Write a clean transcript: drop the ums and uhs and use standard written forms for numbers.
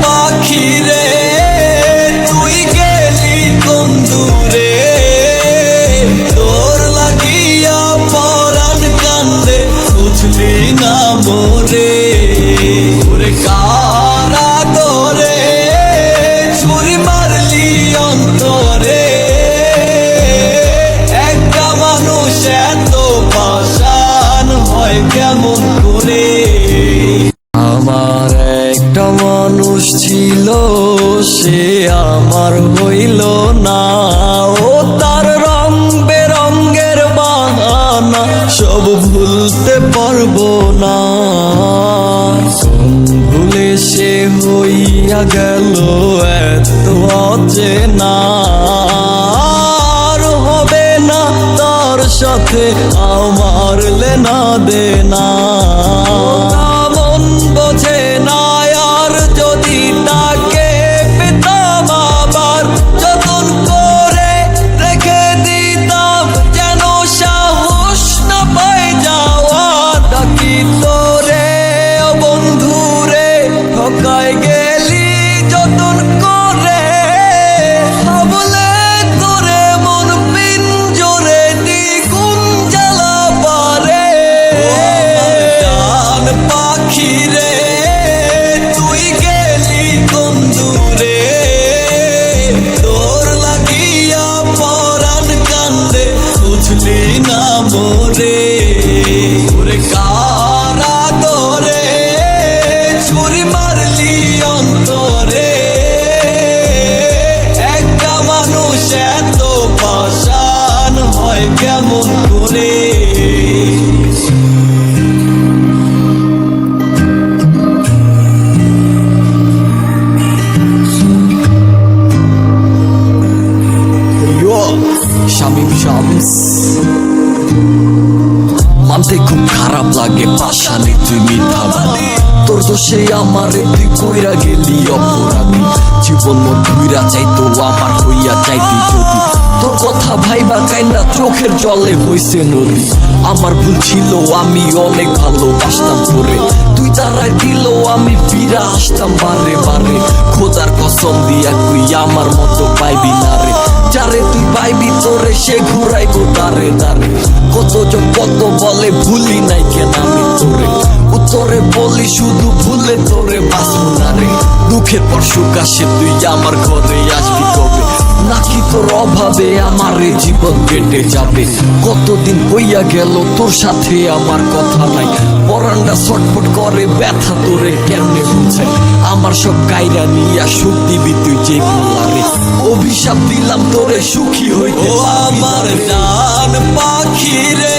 পাখি রে তুই গেলি কোন দূরে, তোর লাগিয়া পরাণ কান্দে বুঝলি না মোরে। ওরে কারা তোরে ছুরি মারলি অন্তরে, একটা মানুষ এত পাষাণ হয় কেমন করে। আমার একটা মানুষ ছিল সে আমার হইল না, ও তার রং বেরঙ্গের বাহানা সব ভুলতে পারবো না। ভুলে সে হইয়া গেল এত অচেনা, আর হবে না তার সাথে আমার লেনা দেনা। মন বোঝে না আর যদি তাকে পেতাম আবার যতন করে রেখে দিতাম, যেন সাহস না পাই যাওয়ার। ডাকি তোরে ও বন্ধু রে ঠকায় গেলি যতন করে, বলে তোরে মন পিঞ্জরে দ্বিগুণ জ্বালা পারে। জান পাখি রে তুই গেলি কোন দূরে, তোর লাগিয়া পরাণ কান্দে বুঝলি না মোরে। ওরে কারা তোরে ছুরি মারলি অন্তরে, একটা মানুষ এত পাষাণ হয় কেমন করে। শামীম শামস। মানতে খুব খারাপ লাগে পাশানি তুই মিথ্যাবাদী, তোর দোষে আমারে তুই কইরা গেলি অপরাধী। জীবন মোর ধুইরা চাইতো আমার হইয়া চাইতি যদি, তোর কথা ভাইবা কাইন্না চোখের জলে হইছে নদী। আমার ভুল ছিল আমি অনেক ভালোবাসতাম তোরে, তুই তারাই দিল আমি ফিরা আসতাম বারে বারে। খোদার কসম দিয়া তুই আমার মতো পাইবি না রে, যারে তুই পাইবি তোরে সে ঘুরাইবো দারে দারে। কতজন কত বলে ভুলি নাই কেন আমি তোরে, উত্তরে বলি শুধু ভুলে তোরে বাঁচবো না রে। দুঃখের পর সুখ আসে তুই আমার ঘরে আসবি কবে, নাকি তোর অভাবে আমার জীবন কেটে যাবে। কতদিন হইয়া গেল তোর সাথে আমার কথা নাই, পরানটা ছটফট করে ব্যথা তোরে কেমনে বুঝাই। আমার সব কাইরা নিয়া সুখ দিবি তুই যে বলারে, অভিশাপ দিলাম তোরে সুখী হইতে। ও আমার জান পাখি রে